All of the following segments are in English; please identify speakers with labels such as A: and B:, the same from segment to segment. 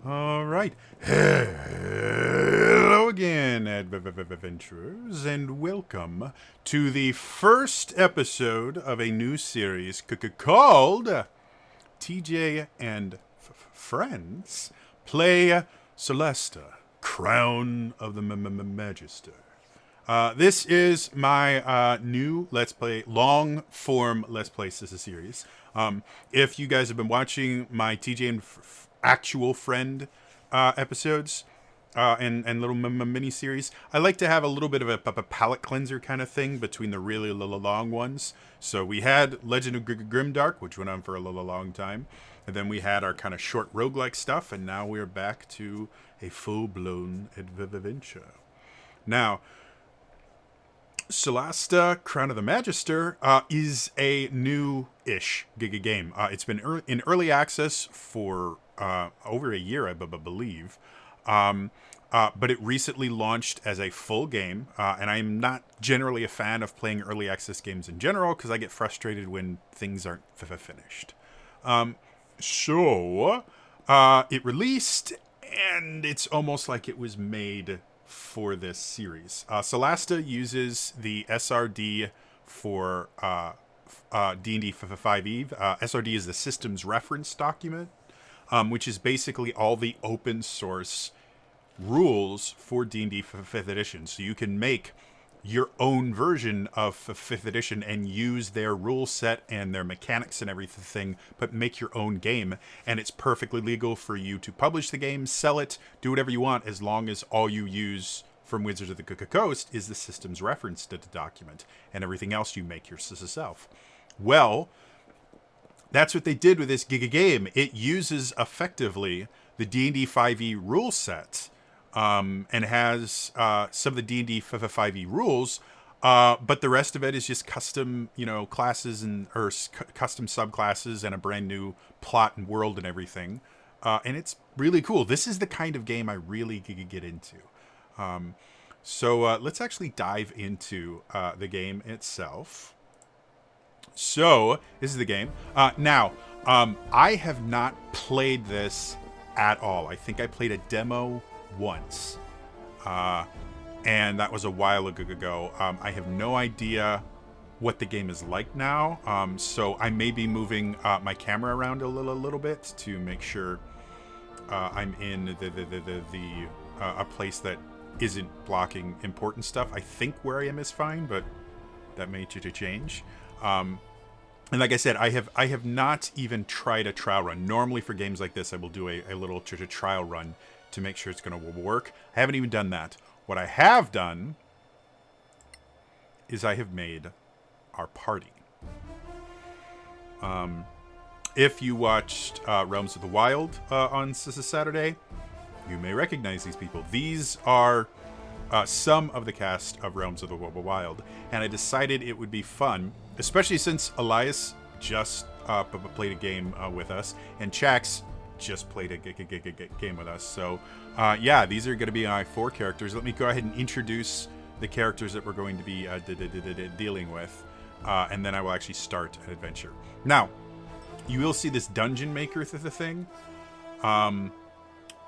A: All right. Hello again, adventurers, and welcome to the first episode of a new series called TJ and Friends Play Solasta, Crown of the Magister. This is my new Let's Play, long-form Let's Play series. If you guys have been watching my TJ and actual friend episodes and little mini series, I like to have a little bit of a palate cleanser kind of thing between the really long ones. So we had Legend of Grimdark, which went on for a long time, and then we had our kind of short roguelike stuff, and now we're back to a full-blown adventure. Now, Solasta, Crown of the Magister, is a new-ish game. It's been in early access for over a year, I believe. But it recently launched as a full game, and I'm not generally a fan of playing early access games in general because I get frustrated when things aren't finished. So it released, and it's almost like it was made for this series. Solasta uses the SRD for D&D 5e. SRD is the Systems Reference Document, which is basically all the open source rules for D&D 5th edition. So you can make your own version of 5th edition and use their rule set and their mechanics and everything, but make your own game. And it's perfectly legal for you to publish the game, sell it, do whatever you want, as long as all you use from Wizards of the Coast is the Systems Reference document, and everything else you make yourself. Well, that's what they did with this game. It uses effectively the D&D 5e rule set, and has some of the D&D 5e rules, but the rest of it is just custom, classes or custom subclasses and a brand new plot and world and everything. And it's really cool. This is the kind of game I really get into. So let's actually dive into the game itself. So this is the game. Now, I have not played this at all. I think I played a demo once, and that was a while ago. I have no idea what the game is like now, so I may be moving my camera around a little bit to make sure I'm in a place that isn't blocking important stuff. I think where I am is fine, but that may change. And like I said, I have not even tried a trial run. Normally for games like this, I will do a little trial run to make sure it's going to work. I haven't even done that. What I have done is I have made our party. If you watched Realms of the Wild on Saturday, you may recognize these people. These are some of the cast of Realms of the Wild, and I decided it would be fun, especially since Elias just played a game with us, and Chax just played a game with us. So yeah, these are going to be my 4 characters. Let me go ahead and introduce the characters that we're going to be dealing with, and then I will actually start an adventure. Now, you will see this dungeon maker thing.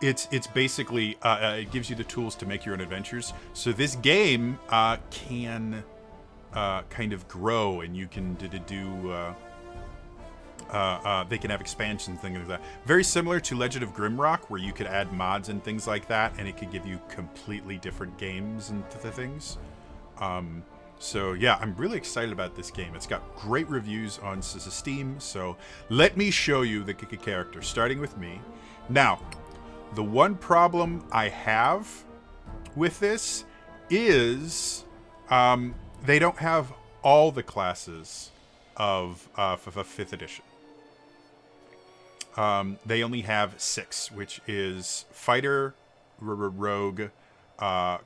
A: It's basically it gives you the tools to make your own adventures. So this game can kind of grow, and you can do they can have expansions, things like that. Very similar to Legend of Grimrock, where you could add mods and things like that, and it could give you completely different games and things. So yeah, I'm really excited about this game. It's got great reviews on Steam. So let me show you the character, starting with me. Now, the one problem I have with this is they don't have all the classes of 5th edition. They only have 6, which is Fighter, Rogue,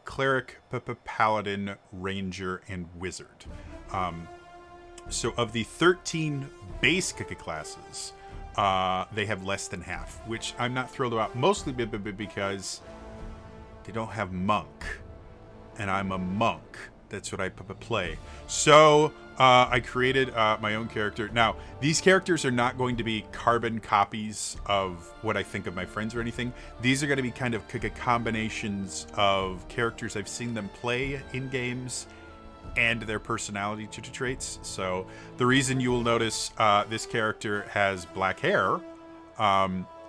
A: Cleric, Paladin, Ranger, and Wizard. So of the 13 base classes, they have less than half, which I'm not thrilled about, mostly because they don't have Monk, and I'm a monk. That's what I play. So I created my own character. Now, these characters are not going to be carbon copies of what I think of my friends or anything. These are going to be kind of combinations of characters I've seen them play in games and their personality traits. So the reason you will notice this character has black hair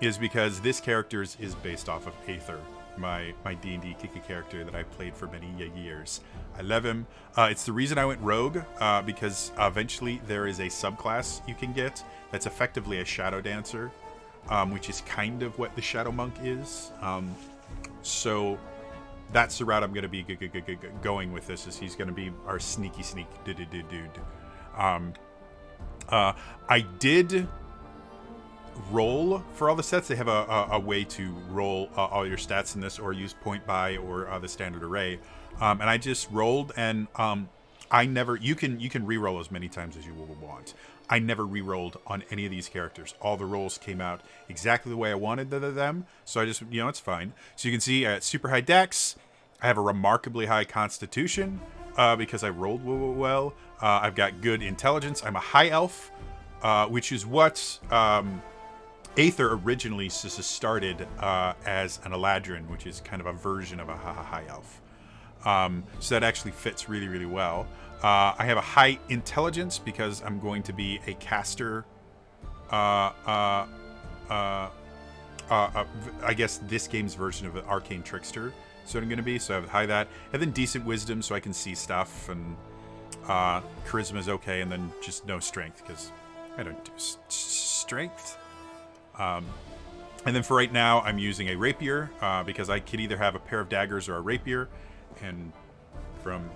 A: is because this character is based off of Aether, my D&D character that I played for many years. I love him. It's the reason I went rogue, because eventually there is a subclass you can get that's effectively a shadow dancer, which is kind of what the shadow monk is. So that's the route I'm going to be going with this. Is he's going to be our sneaky dude. I did roll for all the sets. They have a way to roll all your stats in this, or use point buy, or the standard array. And I just rolled, and I never. You can re-roll as many times as you will want. I never re-rolled on any of these characters. All the rolls came out exactly the way I wanted them. So I just, it's fine. So you can see at super high dex, I have a remarkably high constitution because I rolled well. I've got good intelligence. I'm a high elf, which is what Aether originally started as an Eladrin, which is kind of a version of a high elf. So that actually fits really, really well. I have a high intelligence because I'm going to be a caster. I guess this game's version of an arcane trickster. So I'm going to be. So I have high that, and then decent wisdom, so I can see stuff, and charisma is okay, and then just no strength because I don't do strength. And then for right now, I'm using a rapier because I could either have a pair of daggers or a rapier, and from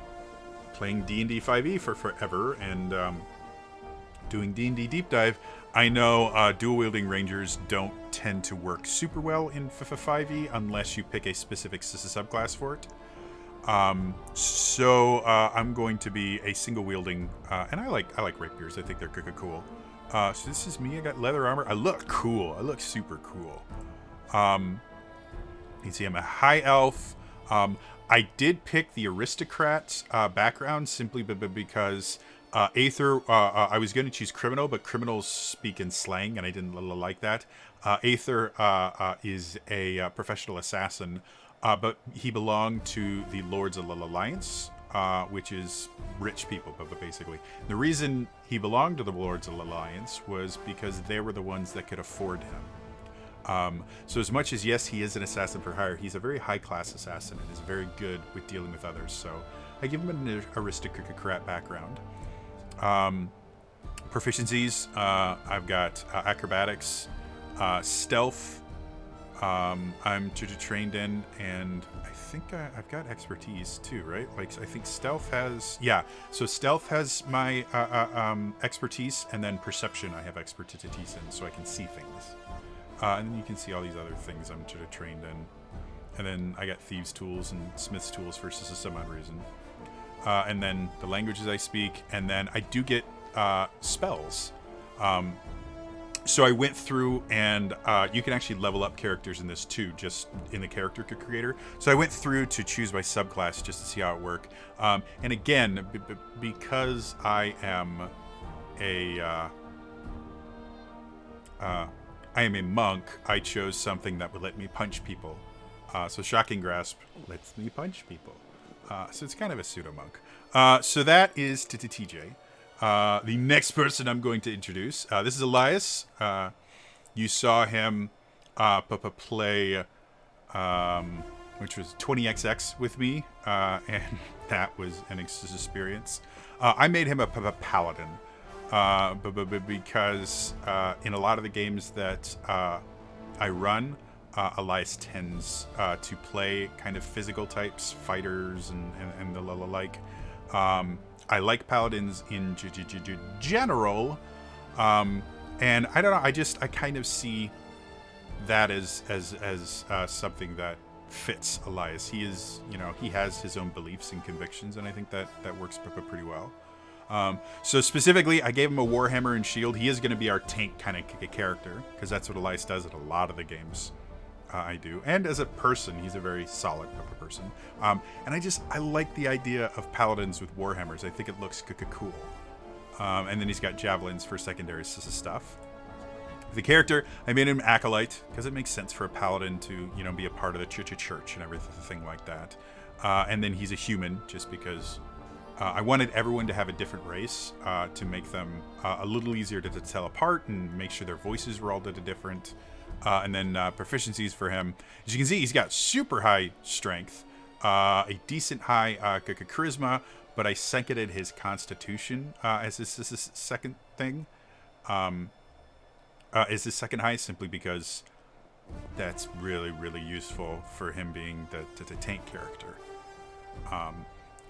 A: playing D&D 5e for forever and doing D&D deep dive, I know dual wielding rangers don't tend to work super well in 5e unless you pick a specific subclass for it. So I'm going to be a single wielding, and I like rapiers. I think they're cool. So this is me. I got leather armor. I look cool. I look super cool. You can see I'm a high elf. I did pick the aristocrat background simply because Aether, I was going to choose criminal, but criminals speak in slang, and I didn't like that. Aether is a professional assassin, but he belonged to the Lords of the Alliance, which is rich people, but basically. The reason he belonged to the Lords of the Alliance was because they were the ones that could afford him. So as much as, yes, he is an assassin for hire, he's a very high-class assassin and is very good with dealing with others. So I give him an aristocrat background. Proficiencies, I've got acrobatics, stealth, I'm trained in, and I think I've got expertise too, right? Like, I think stealth has, so stealth has my expertise, and then perception I have expertise in, so I can see things. And then you can see all these other things I'm trained in. And then I got thieves' tools and smith's tools for some odd reason. And then the languages I speak, and then I do get spells. So I went through, and you can actually level up characters in this too, just in the character creator. So I went through to choose my subclass just to see how it worked. And again, because I am a monk, I chose something that would let me punch people. So Shocking Grasp lets me punch people. So it's kind of a pseudo-monk. So that is TJ. The next person I'm going to introduce, this is Elias. You saw him play, which was 20XX with me, and that was an experience. I made him a paladin. Because in a lot of the games that I run, Elias tends to play kind of physical types, fighters, and the like. I like paladins in general, and I don't know. I kind of see that as something that fits Elias. He is, he has his own beliefs and convictions, and I think that works pretty well. So specifically, I gave him a Warhammer and shield. He is going to be our tank kind of character, because that's what Elias does at a lot of the games I do. And as a person, he's a very solid person. And I like the idea of paladins with warhammers. I think it looks cool. And then he's got javelins for secondary stuff. The character, I made him acolyte because it makes sense for a paladin to, be a part of the church and everything like that. And then he's a human just because I wanted everyone to have a different race to make them a little easier to tell apart and make sure their voices were all different. And then proficiencies for him. As you can see, he's got super high strength, a decent high charisma, but I seconded his constitution as his second thing. Is his second highest simply because that's really, really useful for him being the tank character.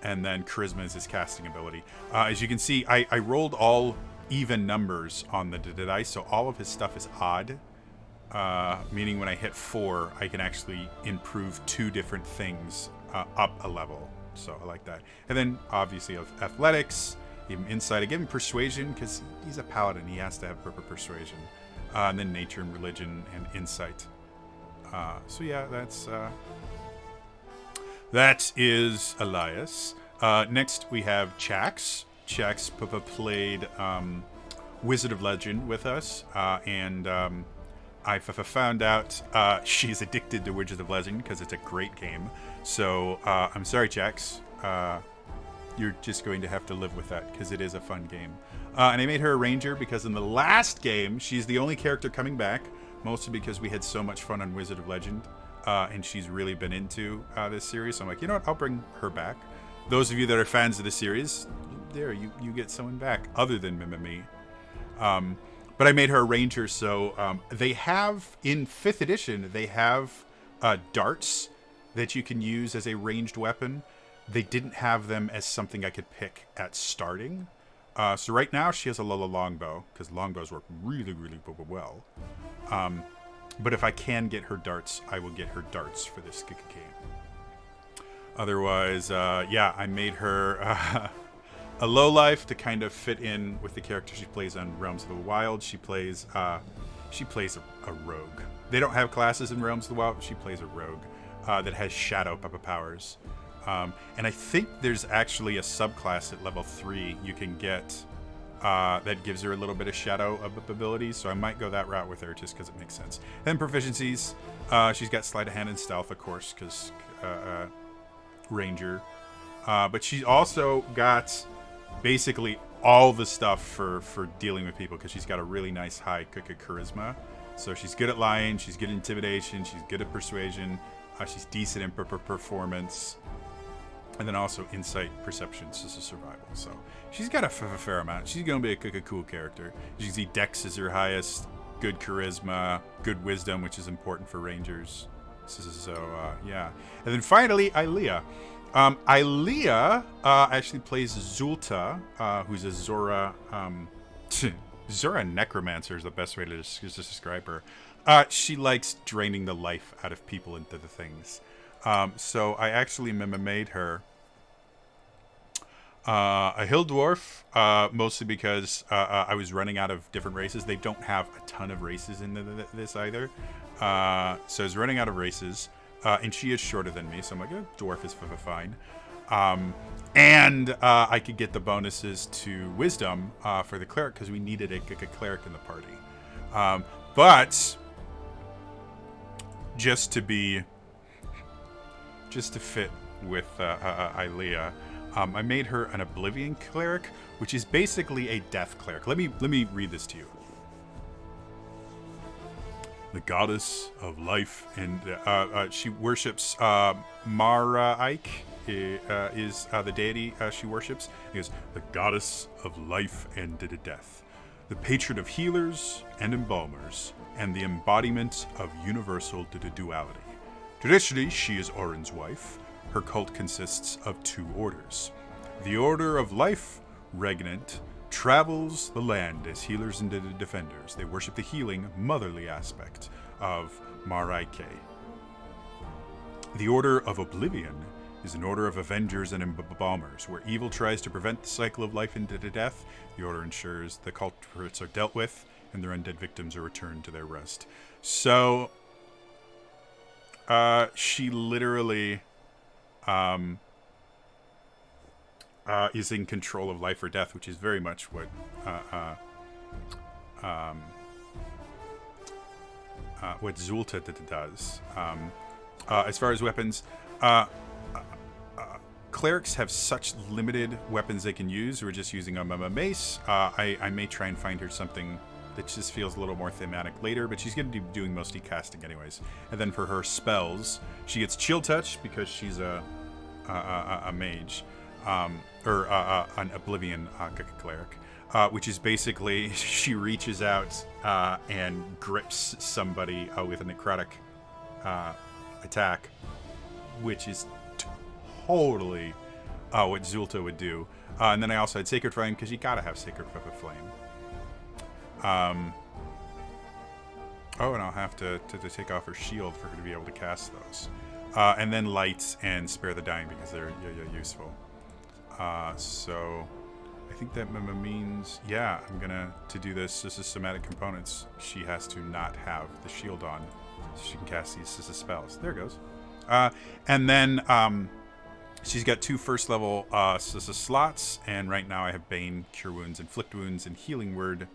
A: And then charisma is his casting ability. As you can see, I rolled all even numbers on the dice, so all of his stuff is odd. Meaning when I hit 4, I can actually improve 2 different things up a level. So I like that. And then obviously of athletics, give him insight. I give him persuasion because he's a paladin. He has to have persuasion. And then nature and religion and insight. So yeah, that is Elias. Next we have Chax. Chax played Wizard of Legend with us, and I found out she's addicted to Wizard of Legend because it's a great game. So I'm sorry, Chax. You're just going to have to live with that because it is a fun game. And I made her a ranger because in the last game, she's the only character coming back, mostly because we had so much fun on Wizard of Legend, and she's really been into this series. So I'm like, you know what? I'll bring her back. Those of you that are fans of the series, there, you get someone back other than me. But I made her a ranger, so they have, in 5th edition, they have darts that you can use as a ranged weapon. They didn't have them as something I could pick at starting. So right now she has a longbow, because longbows work really, really well. But if I can get her darts, I will get her darts for this game. Otherwise, I made her a lowlife to kind of fit in with the character she plays on Realms of the Wild. She plays a rogue. They don't have classes in Realms of the Wild, but she plays a rogue that has shadow powers. And I think there's actually a subclass at level 3 you can get that gives her a little bit of shadow abilities, so I might go that route with her just because it makes sense. Then proficiencies, she's got sleight of hand and stealth, of course, because ranger. But she also got basically all the stuff for dealing with people because she's got a really nice high charisma. So she's good at lying, she's good at intimidation, she's good at persuasion, she's decent in performance. And then also insight, perception, survival. So she's got a fair amount. She's going to be a cool character. As you can see, Dex is her highest. Good charisma, good wisdom, which is important for rangers. So yeah. And then finally, Ilea. Ilea actually plays Zulta, who's a Zora. Zora Necromancer is the best way to describe her. She likes draining the life out of people into the things. So I actually made her a hill dwarf, mostly because I was running out of different races. They don't have a ton of races in this either. So I was running out of races, and she is shorter than me, so I'm like, dwarf is fine. And I could get the bonuses to wisdom for the cleric because we needed a cleric in the party. But just to fit with Ilea, I made her an Oblivion cleric, which is basically a death cleric. Let me read this to you. The goddess of life, and she worships Maraik, is the deity she worships. It is the goddess of life and death, the patron of healers and embalmers, and the embodiment of universal duality. Traditionally, she is Orin's wife. Her cult consists of 2 orders. The Order of Life, Regnant, travels the land as healers and defenders. They worship the healing, motherly aspect of Maraike. The Order of Oblivion is an order of avengers and embalmers. Where evil tries to prevent the cycle of life into death, the order ensures the culprits are dealt with and their undead victims are returned to their rest. So She literally is in control of life or death, which is very much what Zulta does. As far as weapons, clerics have such limited weapons they can use. We're just using a mace. I may try and find her something that just feels a little more thematic later, but she's going to be doing mostly casting anyways. And then for her spells, she gets Chill Touch because she's a mage, or an Oblivion cleric, which is basically she reaches out and grips somebody with a necrotic attack, which is totally what Zulta would do. And then I also had Sacred Flame because you gotta have Sacred Flame. Oh, and I'll have to take off her shield for her to be able to cast those. And then Lights and Spare the Dying because they're useful. So I think that means, yeah, I'm gonna, to do this is somatic components, she has to not have the shield on so she can cast these spells. There it goes. And then she's got 2 first level slots, and right now I have Bane, Cure Wounds, Inflict Wounds, and Healing Word.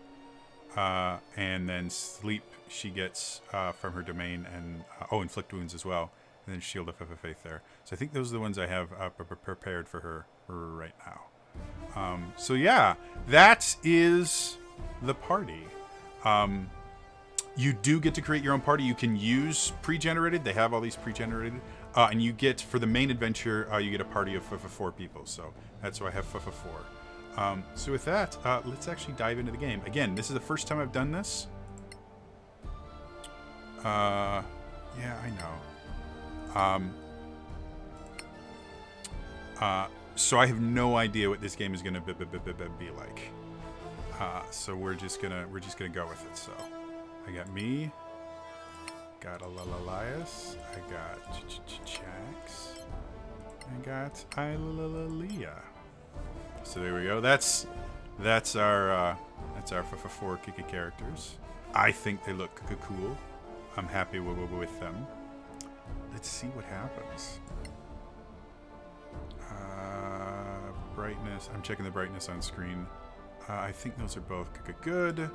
A: And then Sleep she gets from her domain, and Inflict Wounds as well, and then Shield of Faith there. So I think those are the ones I have prepared for her right now. So yeah, that is the party. You do get to create your own party. You can use pre-generated. They have all these pre-generated. And you get, for the main adventure, you get a party of 4 people. So that's why I have 4. So with that, let's actually dive into the game. Again, this is the first time I've done this. Yeah, I know. So I have no idea what this game is going to be like. So we're just gonna go with it. So I got me. Got Elias. I got Jax. I got Ilea. So there we go. That's our 4 Kiki characters. I think they look cool. I'm happy with them. Let's see what happens. Brightness. I'm checking the brightness on screen. I think those are both good. All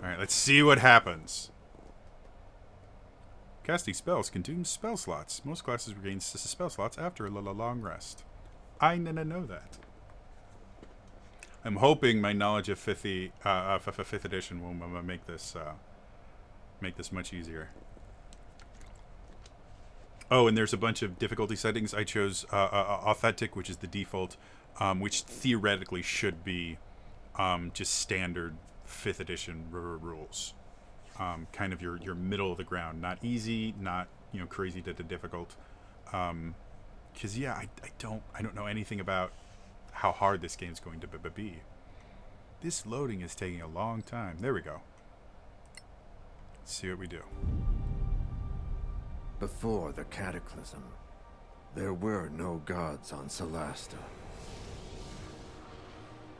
A: right, let's see what happens. Casting spells consumes spell slots. Most classes regain spell slots after a long rest. I know that. I'm hoping my knowledge of 5th edition will make this much easier. Oh, and there's a bunch of difficulty settings. I chose Authentic, which is the default, which theoretically should be just standard 5th edition rules. Kind of your middle of the ground, not easy, not crazy to difficult. Because yeah, I don't know anything about how hard this game's going to be. This loading is taking a long time. There we go. Let's see what we do.
B: Before the Cataclysm, there were no gods on Solasta.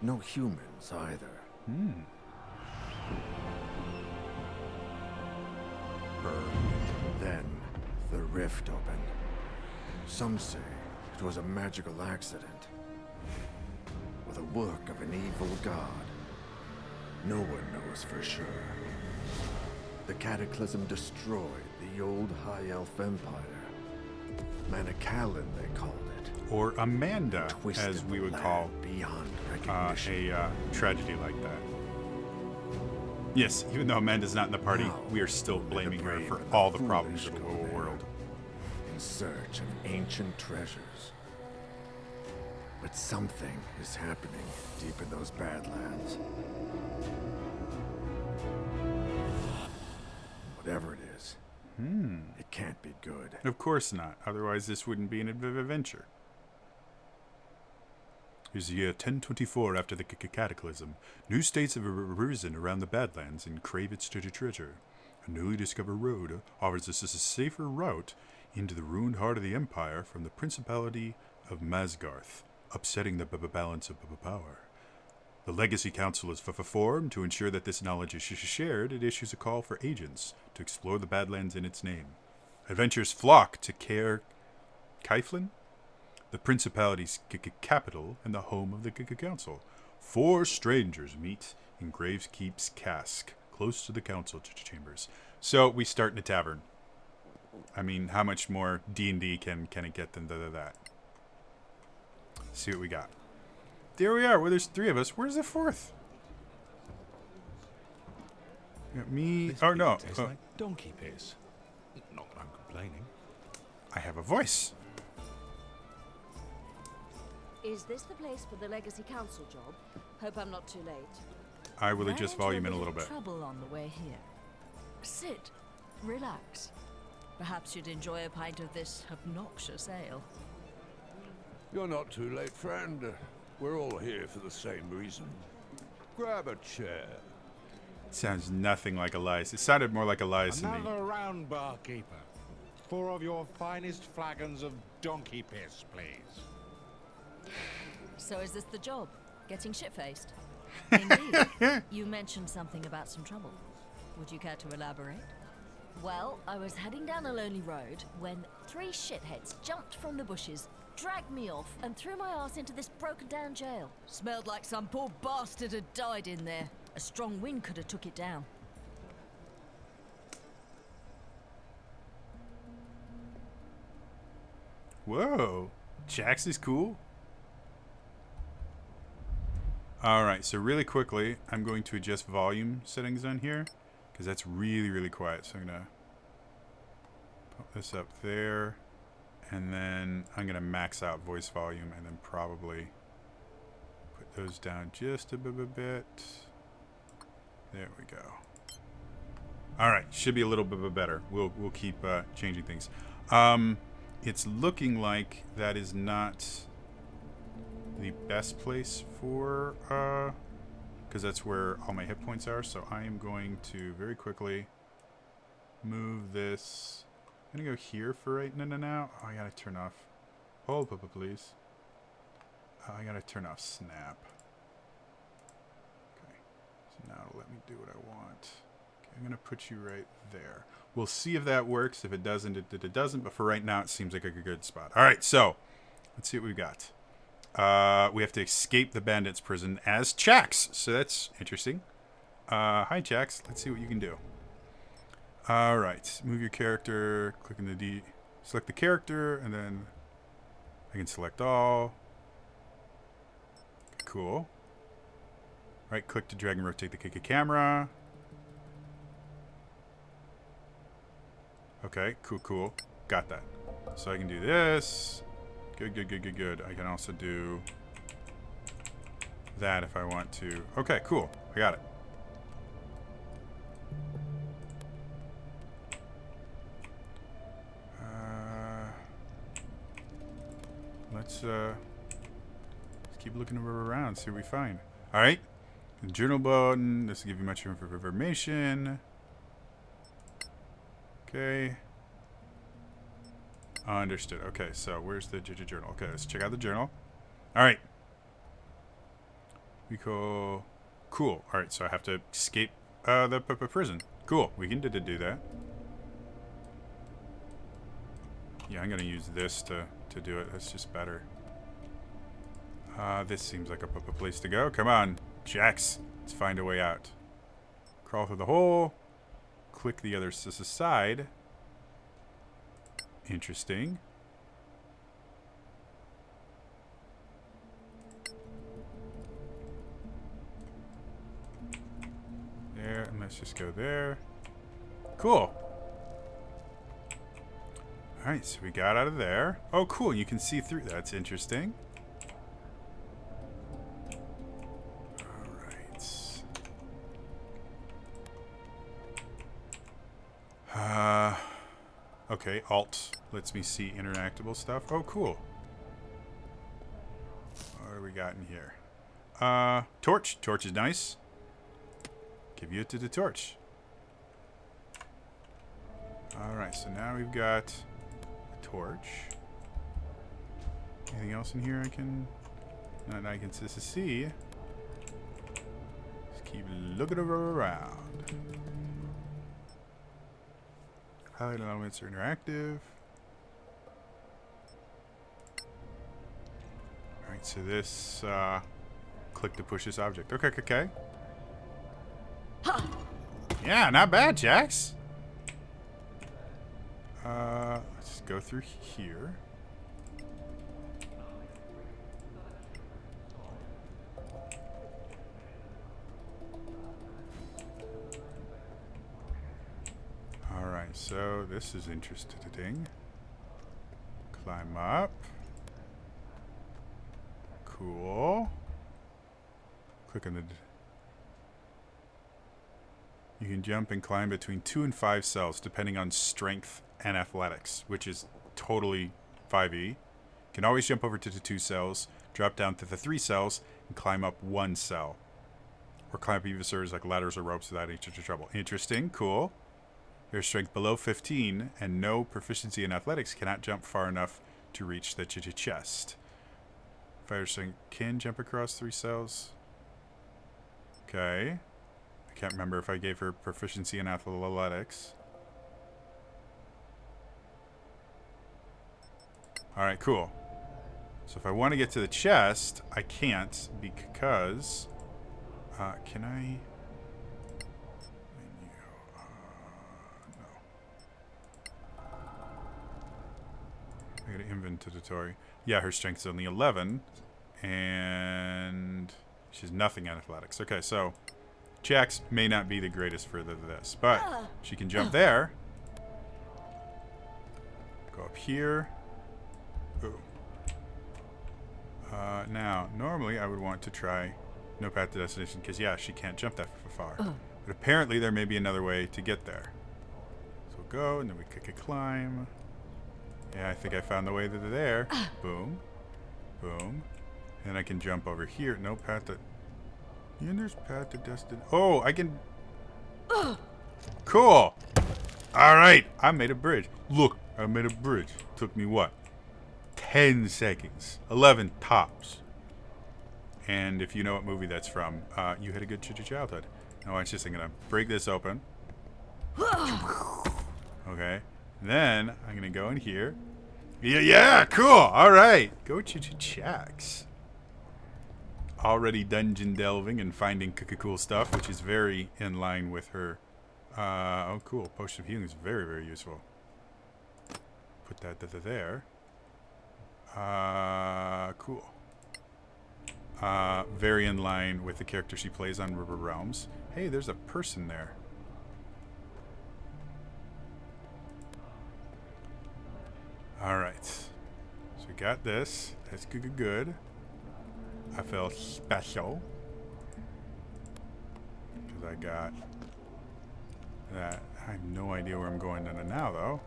B: No humans either. Then the rift opened. Some say it was a magical accident, or the work of an evil god. No one knows for sure. The Cataclysm destroyed the old High Elf Empire. Manacalon, they called it.
A: Or Amanda, as we would call
B: beyond recognition.
A: A tragedy like that. Yes, even though Amanda's not in the party, we are still blaming her for all the problems of the world.
B: In search of ancient treasures. But something is happening deep in those Badlands. Whatever it is, it can't be good.
A: Of course not. Otherwise, this wouldn't be an adventure. It is the year 1024 after the Cataclysm. New states have arisen around the Badlands and crave its treasure. A newly discovered road offers us a safer route into the ruined heart of the Empire from the Principality of Masgarth, upsetting the balance of power. The Legacy Council is formed to ensure that this knowledge is shared. It issues a call for agents to explore the Badlands in its name. Adventurers flock to Kaiflin, the principality's capital and the home of the council. 4 strangers meet in Gravekeep's cask, close to the council chambers. So we start in a tavern. I mean, how much more D&D can it get than that? See what we got. There we are. Well, there's 3 of us. Where's the 4th? Me.
C: This
A: Oh no.
C: tastes like donkey piss. Not that I'm complaining.
A: I have a voice.
D: Is this the place for the Legacy Council job? Hope I'm not too late.
A: I will adjust volume in a little bit.
D: Trouble on the way here. Sit, relax. Perhaps you'd enjoy a pint of this obnoxious ale.
E: You're not too late, friend. We're all here for the same reason. Grab a chair.
A: Sounds nothing like Elias. It sounded more like Elias than me.
F: Another round, barkeeper. 4 of your finest flagons of donkey piss, please.
D: So is this the job? Getting shit-faced? Indeed. You mentioned something about some trouble. Would you care to elaborate? Well, I was heading down a lonely road when 3 shitheads jumped from the bushes, dragged me off, and threw my ass into this broken-down jail. Smelled like some poor bastard had died in there. A strong wind could have took it down.
A: Whoa. Jax is cool. Alright, so really quickly, I'm going to adjust volume settings on here, because that's really, really quiet. So I'm going to put this up there, and then I'm going to max out voice volume, and then probably put those down just a bit. There we go. Alright, should be a little bit better. We'll keep changing things. It's looking like that is not the best place for because that's where all my hit points are, so I am going to very quickly move this. I'm gonna go here for right now. Oh, I gotta turn off. Hold up, please. I gotta turn off snap. Okay, so now it'll let me do what I want. Okay, I'm gonna put you right there. We'll see if that works. If it doesn't, it doesn't. But for right now, it seems like a good spot. All right, so let's see what we've got. We have to escape the bandits' prison as Chax. So that's interesting. Hi, Chax. Let's see what you can do. All right, move your character. Click in the D. Select the character, and then I can select all. Cool. Right click to drag and rotate the camera. Okay, cool. Got that. So I can do this. Good. I can also do that if I want to. Okay, cool. I got it. Let's keep looking around, see what we find. All right. The journal button. This will give you much information. Okay. Understood. Okay, so where's the journal? Okay, let's check out the journal. All right. We go. Cool. All right, so I have to escape the prison. Cool. We can do that. Yeah, I'm gonna use this to do it. That's just better. This seems like a place to go. Come on, Jax. Let's find a way out. Crawl through the hole. Click the other side. Interesting. There, and let's just go there. Cool. Alright, so we got out of there. Oh, cool, you can see through. That's interesting. Alright. Okay, Alt lets me see interactable stuff. Oh, cool. What do we got in here? Torch. Torch is nice. Give you it to the torch. Alright, so now we've got a torch. Anything else in here I can... Not I can see. Just keep looking around. Highlighted elements are interactive. Alright, so this, click to push this object. Okay, okay. Yeah, not bad, Jax. Let's go through here. Alright, so this is interesting. Climb up. Cool. Click on the... You can jump and climb between 2 and 5 cells, depending on strength and athletics, which is totally 5e. You can always jump over to the 2 cells, drop down to the 3 cells, and climb up 1 cell. Or climb up even serves like ladders or ropes without any trouble. Interesting, cool. Their strength below 15 and no proficiency in athletics cannot jump far enough to reach the chest. Fighter strength can jump across 3 cells. Okay. I can't remember if I gave her proficiency in athletics. Alright, cool. So if I want to get to the chest, I can't because... can I... I got to inventory. Yeah, her strength is only 11. And she's nothing in athletics. Okay, so Jax may not be the greatest for this, but she can jump there. Go up here. Ooh. Now, normally I would want to try no path to destination because, yeah, she can't jump that far. But apparently there may be another way to get there. So we'll go, and then we click a climb. Yeah, I think I found the way to there. Boom. Boom. And I can jump over here. No path to... And there's path to destination. Oh, I can... Cool. All right. I made a bridge. Look, I made a bridge. Took me what? 10 seconds. 11 tops. And if you know what movie that's from, you had a good childhood. Now watch this. I'm going to break this open. Okay. Then I'm going to go in here. Yeah, cool. All right. Go Jax. Already dungeon delving and finding cool stuff, which is very in line with her. Oh, cool. Potion of healing is very, very useful. Put that there. Cool. Very in line with the character she plays on River Realms. Hey, there's a person there. Alright. So we got this. That's good. I feel special. Because I got that. I have no idea where I'm going now, though.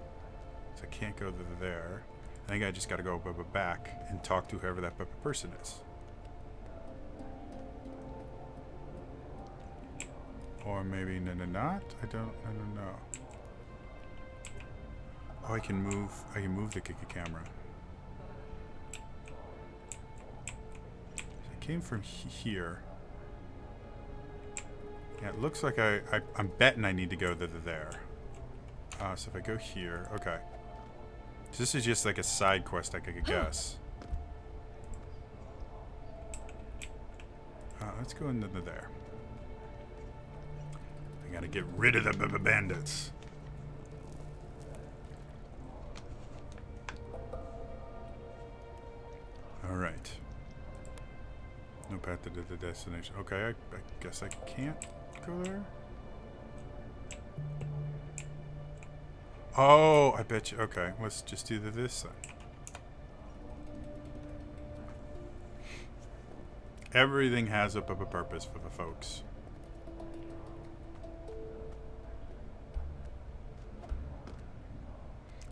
A: So I can't go there. I think I just got to go back and talk to whoever that person is. Or maybe not. I don't know. Oh, I can move the camera. I came from here. Yeah, it looks like I'm betting I need to go there. So if I go here, okay. So this is just like a side quest I could guess. Let's go into there. I gotta get rid of the bandits. Alright. No path to the destination. Okay, I guess I can't go there. Oh, I bet you. Okay, let's just do this then. Everything has a purpose for the folks.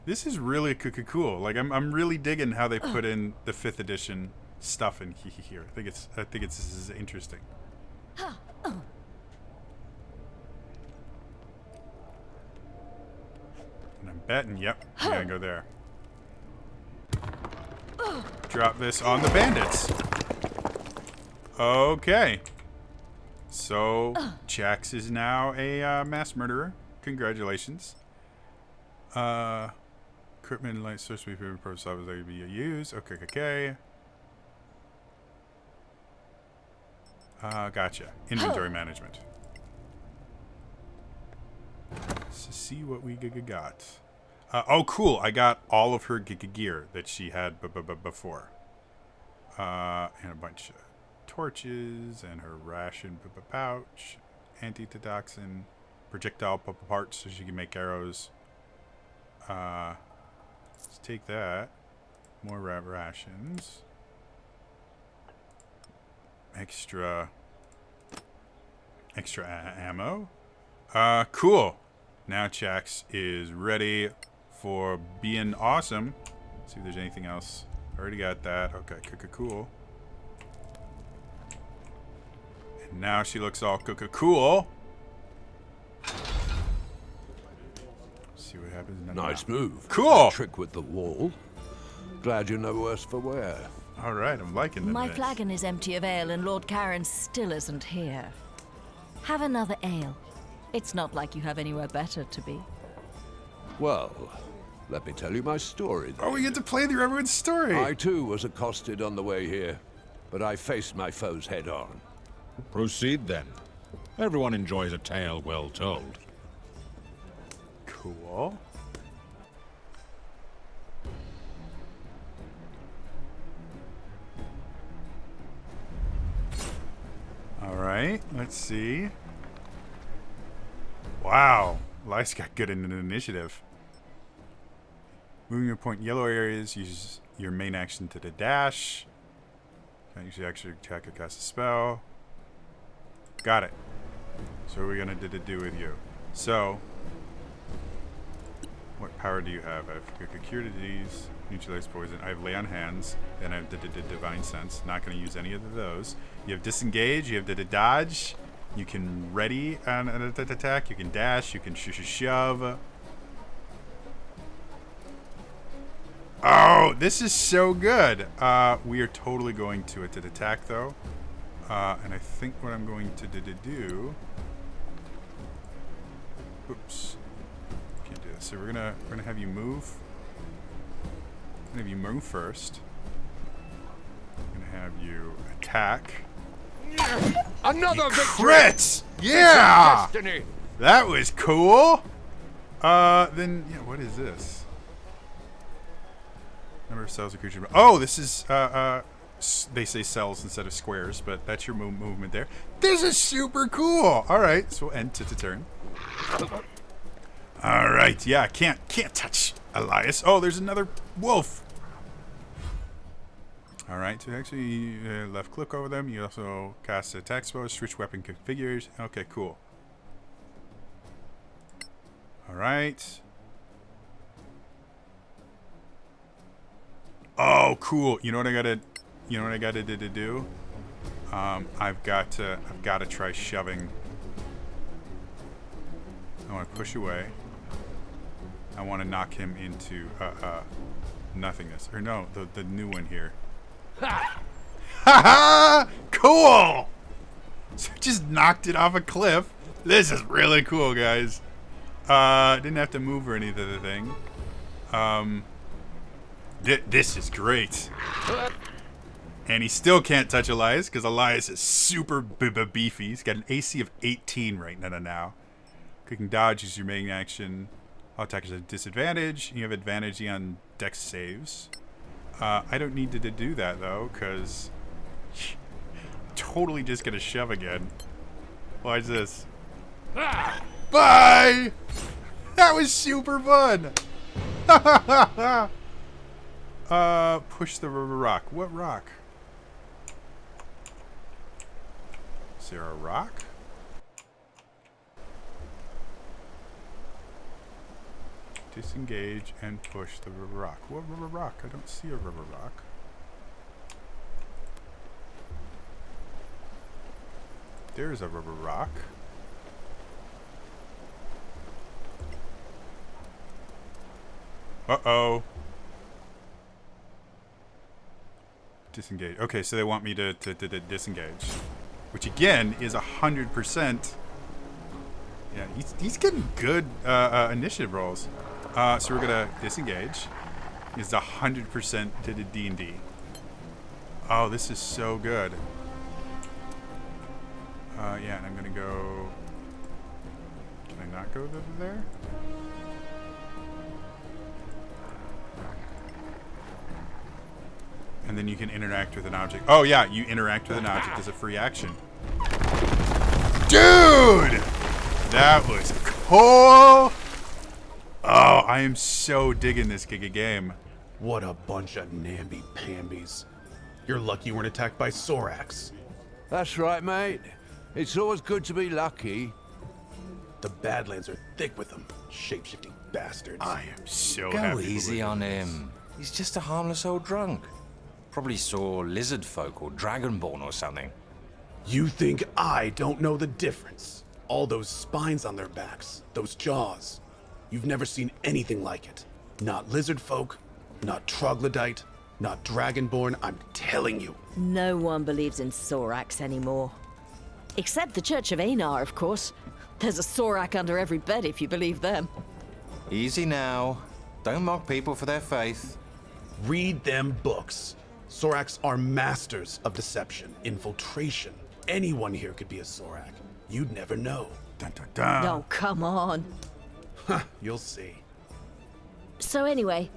A: This is really cool. Like I'm really digging how they put in the 5th edition stuff in here. I think it's this is interesting. And I'm betting, yep, I'm gonna go there. Drop this on the bandits. Okay. So Jax is now a mass murderer. Congratulations. Equipment light source we for purpose levels that be used. Okay. Gotcha. Inventory management. So see what we got. Oh, cool! I got all of her gear that she had before. And a bunch of torches and her ration pouch, antitoxin, projectile parts so she can make arrows. Let's take that. More rations. Extra ammo. Cool. Now Chax is ready for being awesome. See if there's anything else. Already got that. Okay, cool. And now she looks all cool. See what happens now.
E: Nice move.
A: Cool.
E: Trick with the wall. Glad you're no worse for wear.
A: All right, I'm liking this.
D: My flagon is empty of ale and Lord Karen still isn't here. Have another ale. It's not like you have anywhere better to be.
E: Well, let me tell you my story then.
A: Oh, we get to play through everyone's story.
E: I too was accosted on the way here, but I faced my foes head on.
F: Proceed then. Everyone enjoys a tale well told.
A: Cool. All right, let's see. Wow, Elias got good in an initiative. Moving your point yellow areas, use your main action to the dash. Can't use the actually attack or cast a spell. Got it. So what are we gonna do with you? So, what power do you have? I have cure disease, neutralize poison. I have lay on hands, and I have divine sense. Not gonna use any of those. You have disengage. You have the dodge. You can ready an attack. You can dash. You can shove. Oh, this is so good. We are totally going to attack though, and I think what I'm going to do. Oops, can't do this. So we're gonna have you move. I'm gonna have you move first. I'm gonna have you attack.
E: Another victory!
A: Crits! Yeah!
E: Destiny!
A: That was cool. Then yeah, what is this? Number of cells a creature. Oh, this is they say cells instead of squares, but that's your movement there. This is super cool. All right, so we'll end to turn. All right, yeah, can't touch Elias. Oh, there's another wolf. All right, so actually left click over them. You also cast attack spell, switch weapon configures. Okay, cool. All right. Oh, cool. You know what I gotta do? I've got to try shoving. I want to push away. I want to knock him into nothingness. Or no, the new one here. Ha ha! Cool! So just knocked it off a cliff. This is really cool, guys. Didn't have to move or anything. This is great. And he still can't touch Elias because Elias is super beefy. He's got an AC of 18 right now. Clicking dodge is your main action. All attackers have disadvantage. You have advantage on dex saves. I don't need to do that though, because I'm totally just gonna shove again. Watch this. Bye! That was super fun! Push the rock. What rock? Is there a rock? Disengage and push the rock. What rubber rock? I don't see a rubber rock. There's a rubber rock. Uh-oh. Disengage. Okay, so they want me to disengage. Which again is 100%. Yeah, he's getting good initiative rolls. So we're gonna disengage. It's 100% to the D&D. Oh, this is so good. Yeah, and I'm gonna go. Can I not go there? And then you can interact with an object. Oh yeah, you interact with an object as a free action. Dude! That was cool! Oh, I am so digging this game.
G: What a bunch of namby-pambies. You're lucky you weren't attacked by Sorax.
E: That's right, mate. It's always good to be lucky.
G: The Badlands are thick with them, shape-shifting bastards.
A: I am so
C: Go
A: happy.
C: easy on him. He's just a harmless old drunk. Probably saw lizard folk or dragonborn or something.
G: You think I don't know the difference? All those spines on their backs, those jaws. You've never seen anything like it. Not lizard folk, not troglodyte, not dragonborn, I'm telling you.
D: No one believes in Sorax anymore. Except the Church of Einar, of course. There's a Sorak under every bed if you believe them.
C: Easy now. Don't mock people for their faith.
G: Read them books. Sorax are masters of deception, infiltration. Anyone here could be a Sorak. You'd never know.
A: Dun, dun, dun.
D: Oh, come on.
G: Huh, you'll see.
D: So anyway,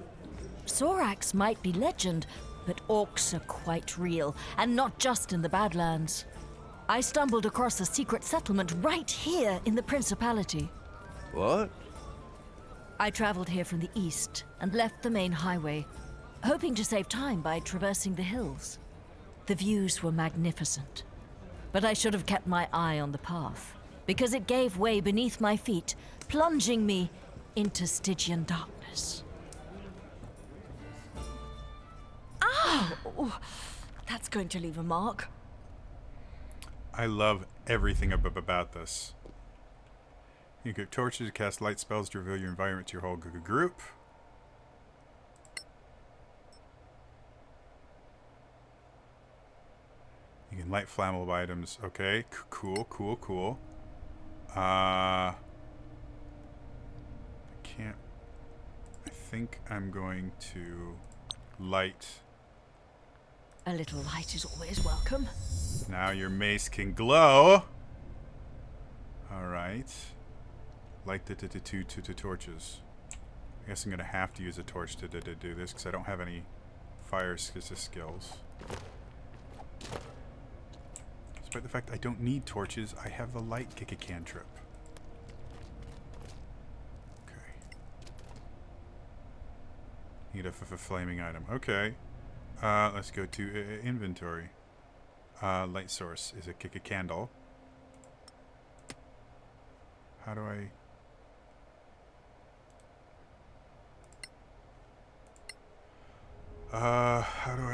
D: Sorax might be legend, but orcs are quite real, and not just in the Badlands. I stumbled across a secret settlement right here in the Principality.
E: What?
D: I traveled here from the east and left the main highway, hoping to save time by traversing the hills. The views were magnificent, but I should have kept my eye on the path, because it gave way beneath my feet, plunging me into Stygian darkness. Ow! That's going to leave a mark.
A: I love everything about this. You can torches to cast light spells to reveal your environment to your whole group. You can light flammable items. Okay, cool. I can't. I think I'm going to light.
D: A little light is always welcome.
A: Now your mace can glow. All right. Light the two torches. I guess I'm gonna have to use a torch to do this because I don't have any fire skills. Despite the fact I don't need torches, I have the light cantrip. Okay. Need a flaming item. Okay. Let's go to inventory. Light source is a candle. How do I...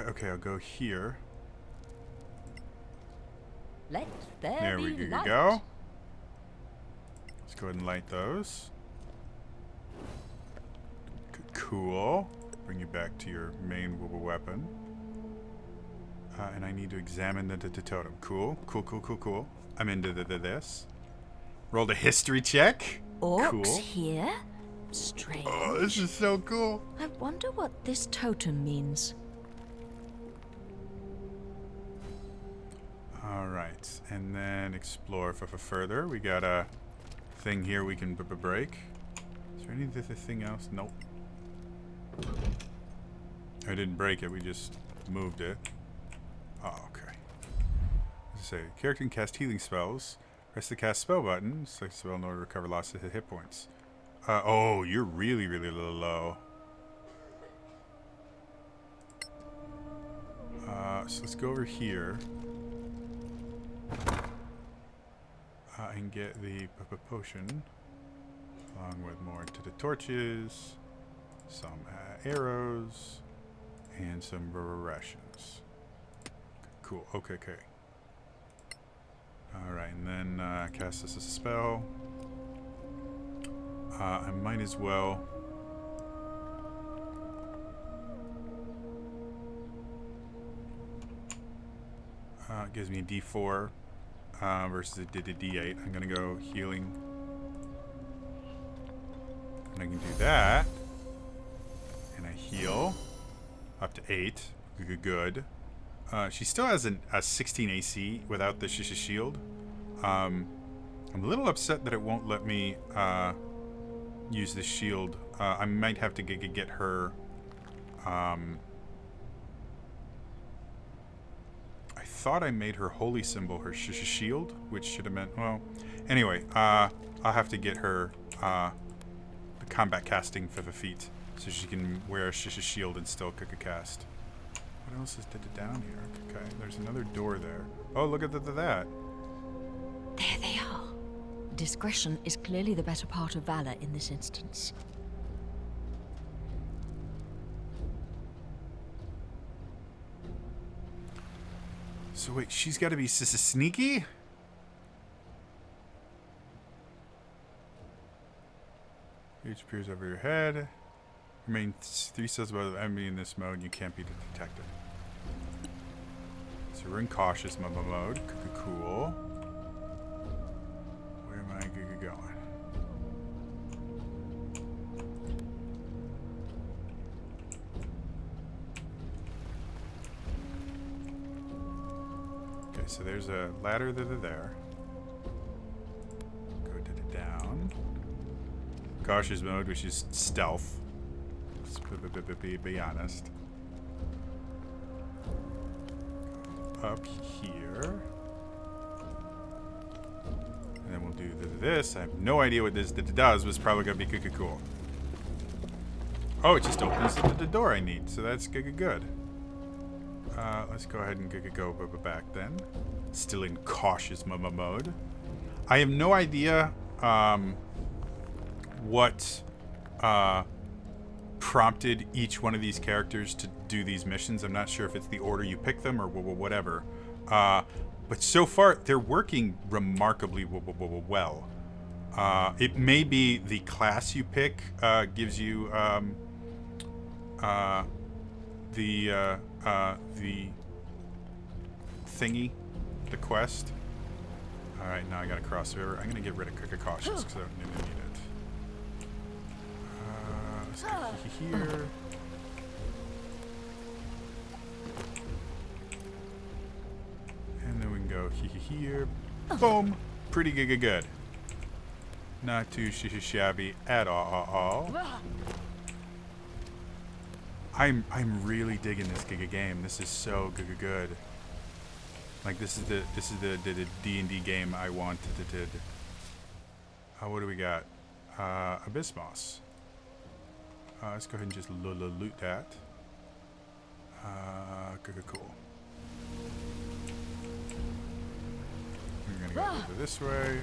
A: Okay, I'll go here.
D: Let
A: There we
D: be light.
A: go. Let's go ahead and light those. Cool. Bring you back to your main weapon. And I need to examine the totem. Cool. I'm into this. Rolled a history check.
D: Orcs
A: Cool.
D: here? Strange.
A: Oh, this is so cool.
D: I wonder what this totem means.
A: All right, and then explore for further. We got a thing here we can break. Is there anything else? Nope. I didn't break it. We just moved it. Oh, okay. Let's say character can cast healing spells. Press the cast spell button. Select the spell in order to recover lost hit points. Oh, you're really low. So let's go over here. And get the potion. Along with more to the torches. Some arrows. And some rations. Cool. Okay. Alright, and then cast this as a spell. I might as well. It gives me a D4 versus a D8. I'm gonna go healing. And I can do that. And I heal. Up to 8. Good. She still has a 16 AC without the shield. I'm a little upset that it won't let me use the shield. I might have to get her... I thought I made her holy symbol her shield, which should have meant... Well, anyway, I'll have to get her the combat casting for the feet, so she can wear a shield and still cook a cast. What else is down here? Okay, there's another door there. Oh, look at that.
D: There they are. Discretion is clearly the better part of valor in this instance.
A: So wait, she's got to be sneaky? Each appears over your head. Remain 3 steps above the enemy in this mode. You can't be detected. So we're in cautious mode. Cool. Where am I going? Okay, so there's a ladder there. Go down. Cautious mode, which is stealth. Let's be honest. Up here. And then we'll do this. I have no idea what this does, but it's probably going to be cool. Oh, it just opens the door I need, so that's good. Let's go ahead and go back then. Still in cautious mode. I have no idea what prompted each one of these characters to do these missions. I'm not sure if it's the order you pick them or whatever. But so far, they're working remarkably well. It may be the class you pick gives you the thingy, the quest. All right, now I gotta cross the river. I'm gonna get rid of cautious because I don't really need it. Let's go here. And then we can go here. Boom! Pretty good. Not too shabby at all. I'm really digging this game. This is so good. Like this is the D&D game I wanted. What do we got? Abyss Moss. Let's go ahead and just loot that. Cool. We're gonna go over this way.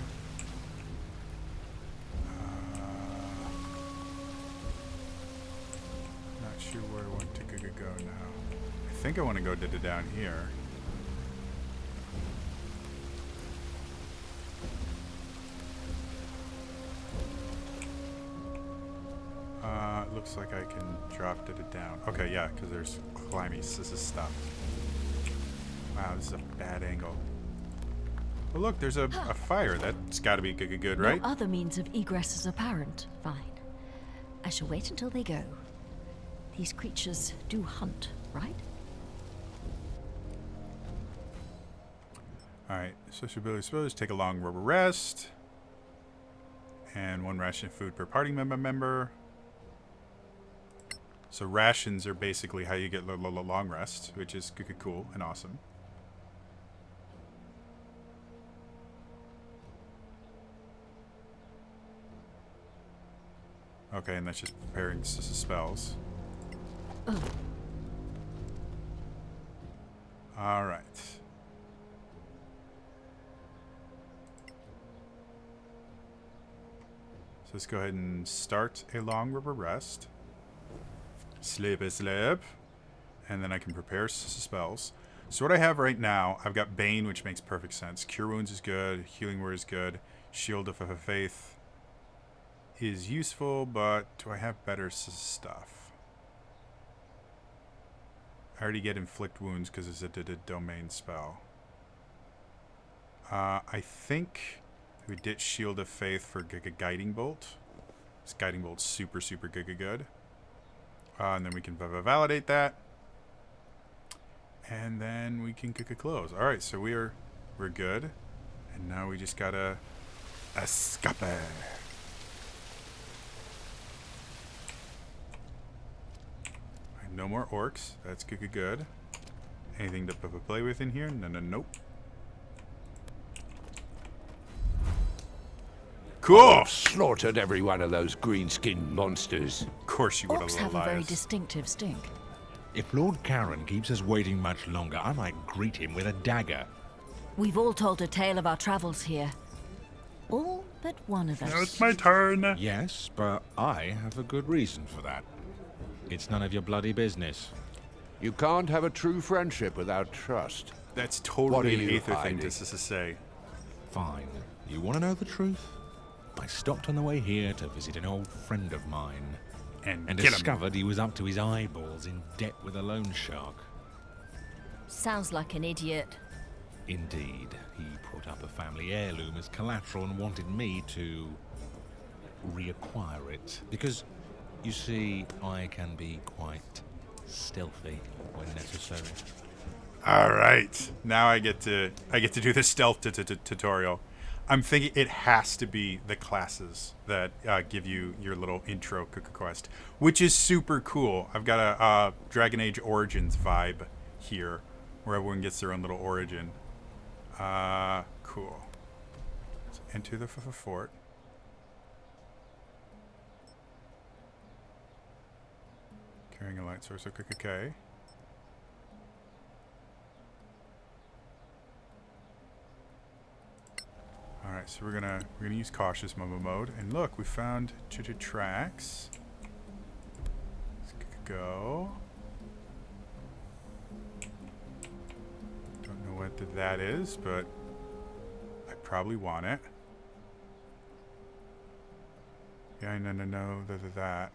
A: Not sure where I want to go now. I think I want to go down here. Looks like I can drop it down. Okay, yeah, because there's climby stuff. Wow, this is a bad angle. Well, look, there's a fire. That's got to be good, right?
D: No other means of egress is apparent. Fine. I shall wait until they go. These creatures do hunt, right?
A: Alright, sociability suppose. Take a long rest. And 1 ration of food per party member. So rations are basically how you get long rest, which is cool and awesome. Okay, and that's just preparing spells. All right. So let's go ahead and start a long rest. Sleep. And then I can prepare spells. So what I have right now, I've got Bane, which makes perfect sense. Cure Wounds is good. Healing Word is good. Shield of Faith is useful, but do I have better stuff? I already get Inflict Wounds because it's a domain spell. I think we did Shield of Faith for Guiding Bolt. This guiding bolt's super, super good. And then we can validate that. And then we can close. All right, so we're good. And now we just gotta escape. No more orcs. That's good. Anything to play with in here? Nope. Cool.
E: I've slaughtered every one of those green-skinned monsters.
A: Of course you would
D: Orcs
A: have,
D: have a very
A: Elias.
D: distinctive stink.
F: If Lord Karen keeps us waiting much longer, I might greet him with a dagger.
D: We've all told a tale of our travels here. All but one of us.
A: Now it's my turn.
F: Yes, but I have a good reason for that. It's none of your bloody business.
E: You can't have a true friendship without trust.
A: That's
E: What
A: totally
E: are
A: an
E: you
A: Aether thing
E: hiding?
A: to say.
F: Fine. You want to know the truth? I stopped on the way here to visit an old friend of mine
A: And
F: and
A: get 'em.
F: discovered he was up to his eyeballs in debt with a loan shark.
D: Sounds like an idiot.
F: Indeed, he put up a family heirloom as collateral and wanted me to reacquire it. Because, you see, I can be quite stealthy when necessary.
A: All right, now I get to do the stealth tutorial. I'm thinking it has to be the classes that give you your little intro quest, which is super cool. I've got a Dragon Age Origins vibe here, where everyone gets their own little origin. Cool. Let's enter the fort. Carrying a light source. Okay. All right, so we're gonna use cautious mode, and look, we found tracks. Let's go. Don't know what that is, but I probably want it. Yeah, no, that.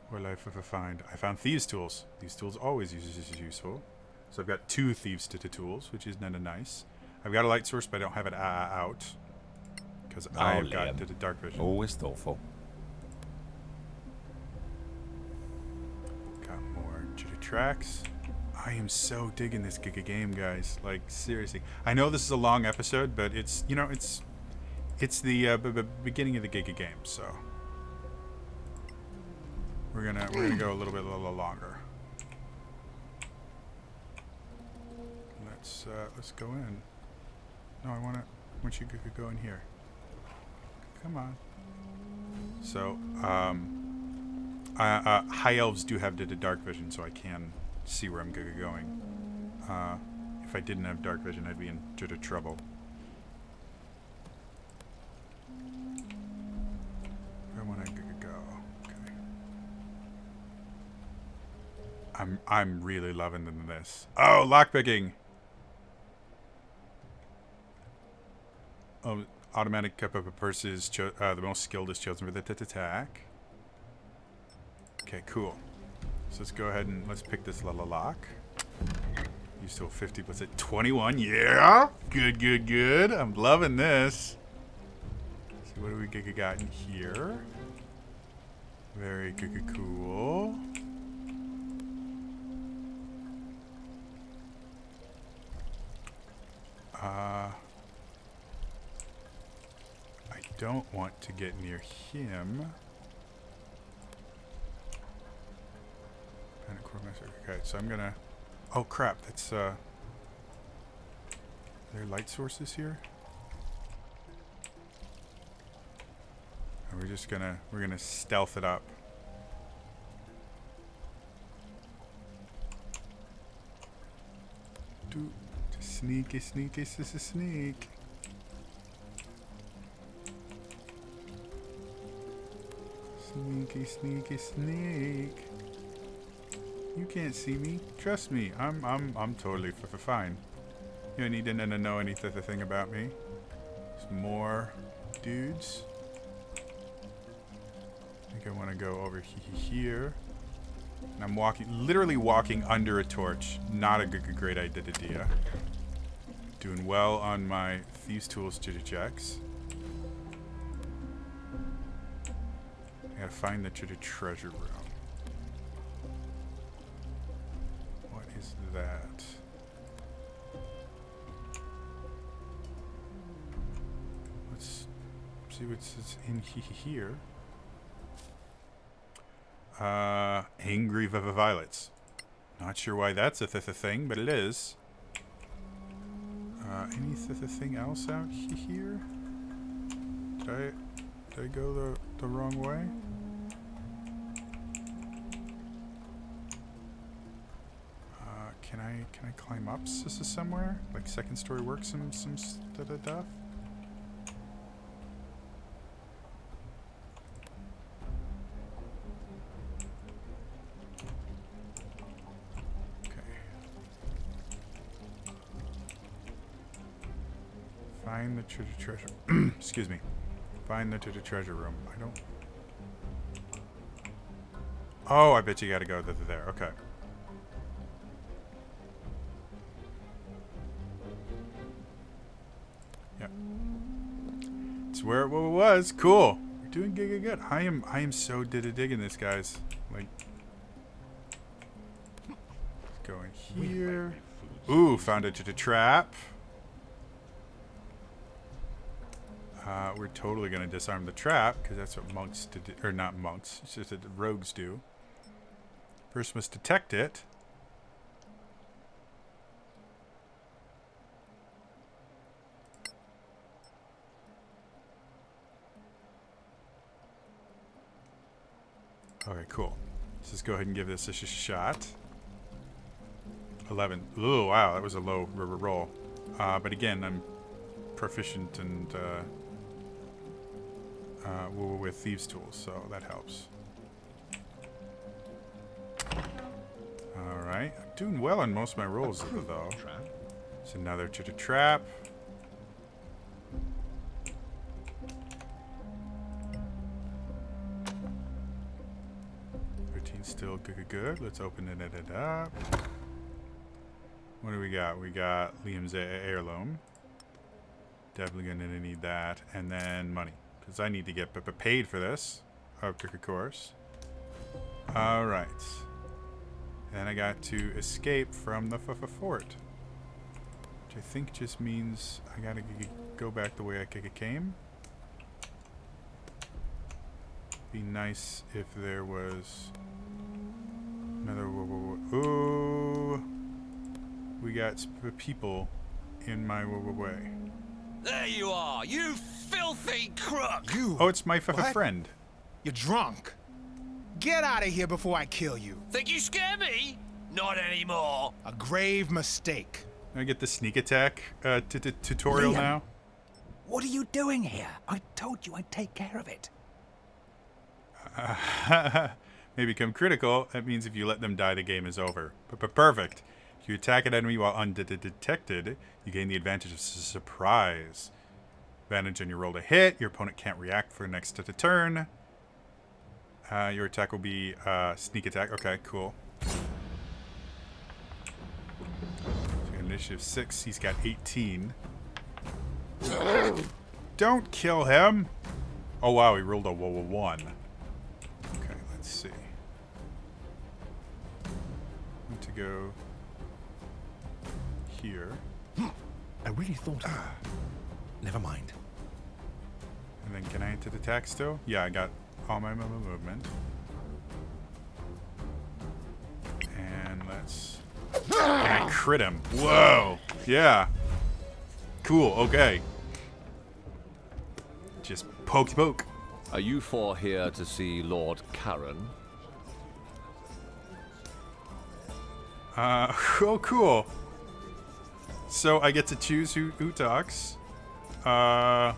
A: What did I find? I found thieves' tools. These tools always useful. So I've got 2 thieves tools, which is nice. I've got a light source, but I don't have it out because I've got the dark vision.
C: Always thoughtful.
A: Got more tracks. I am so digging this game, guys. Like, seriously. I know this is a long episode, but it's the beginning of the game, so we're gonna go a little bit longer. Let's go in. No, I want you to go in here. Come on. So, high elves do have the dark vision, so I can see where I'm going. If I didn't have dark vision, I'd be in trouble. Where I want to go? Okay. I'm really loving this. Oh, lockpicking. Automatic versus the most skilled is chosen for the attack. Okay, cool. So let's go ahead and let's pick this lock. You still 50, what's it? 21, yeah! Good. I'm loving this. Let's see, what do we got in here? Very cool. I don't want to get near him. Okay, so I'm gonna... Oh crap, that's are there light sources here? And we're gonna stealth it up. Sneaky, sneak. Sneak. You can't see me. Trust me. I'm totally fine. You don't need to know anything about me. There's more dudes. I think I want to go over here. And I'm literally walking under a torch. Not a great idea. Doing well on my thieves' tools checks. I gotta find the treasure room. What is that? Let's see what's in here. Angry violets. Not sure why that's a thing, but it is. Anything else out here? Did I go the wrong way? Can I climb up somewhere? Like second story work some stuff? Find the treasure. Excuse me. Find the treasure room. I don't. Oh, I bet you gotta go there. Okay. Yep. It's where it was. Cool. You're doing good. I am so digging this, guys. Like, let's go in here. Ooh, found a trap. We're totally going to disarm the trap, because that's what monks did, or not monks, it's just that the rogues do. First must detect it. Okay, cool. Let's just go ahead and give this a shot. 11. Ooh, wow, that was a low roll. But again, I'm proficient and with thieves tools, so that helps. All right, I'm doing well on most of my rolls though. It's another trap. Still good. Let's open it up. What do we got? We got Liam's heirloom. Definitely gonna need that, and then money, because I need to get paid for this. Of course. All right. And I got to escape from the fort, which I think just means I gotta go back the way I came. Be nice if there was another. Ooh, we got people in my way.
H: There you are, you filthy crook!
I: You.
A: Oh, it's my
I: What?
A: friend.
I: You're drunk. Get out of here before I kill you.
H: Think you scare me? Not anymore.
I: A grave mistake.
A: I get the sneak attack tutorial
J: Liam.
A: now.
J: What are you doing here? I told you I'd take care of it.
A: May become critical. That means if you let them die, the game is over. Perfect. If you attack an enemy while undetected, you gain the advantage of surprise. Advantage on your roll to hit. Your opponent can't react for the next turn. Your attack will be sneak attack. Okay, cool. So initiative 6. He's got 18. Don't kill him. Oh wow, he rolled a 1. Okay, let's see. Want to go here.
I: I really thought. Never mind.
A: And then can I enter the attack still? Yeah, I got all my movement. And let's... And I crit him. Whoa! Yeah. Cool, okay. Just poke.
K: Are you four here to see Lord Karen?
A: Oh, cool. So I get to choose who talks. I'm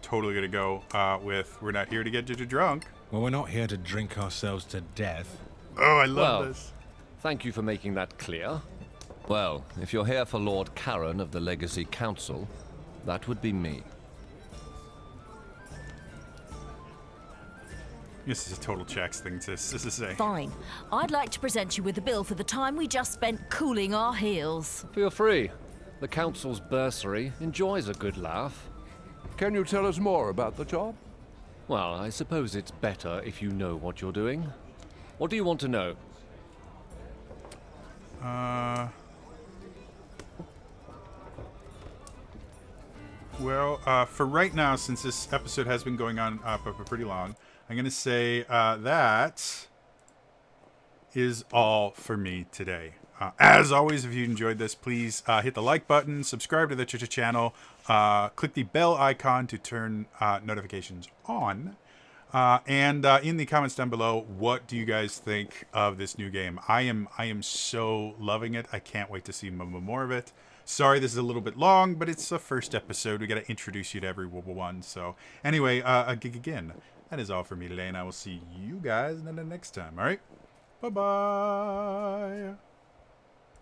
A: totally gonna go with we're not here to get drunk.
F: Well, we're not here to drink ourselves to death.
A: Oh, I love
K: Well,
A: this.
K: Thank you for making that clear. Well, if you're here for Lord Karen of the Legacy Council, that would be me.
A: This is a total checks thing to say.
D: Fine. I'd like to present you with a bill for the time we just spent cooling our heels.
K: Feel free. The Council's bursary enjoys a good laugh.
E: Can you tell us more about the job?
K: Well, I suppose it's better if you know what you're doing. What do you want to know?
A: Well, for right now, since this episode has been going on for pretty long, I'm going to say that is all for me today. As always, if you enjoyed this, please hit the like button, subscribe to the channel, click the bell icon to turn notifications on. And in the comments down below, what do you guys think of this new game? I am so loving it. I can't wait to see more of it. Sorry, this is a little bit long, but it's the first episode. We got to introduce you to every one. So anyway, again, that is all for me today, and I will see you guys next time. All right, bye bye.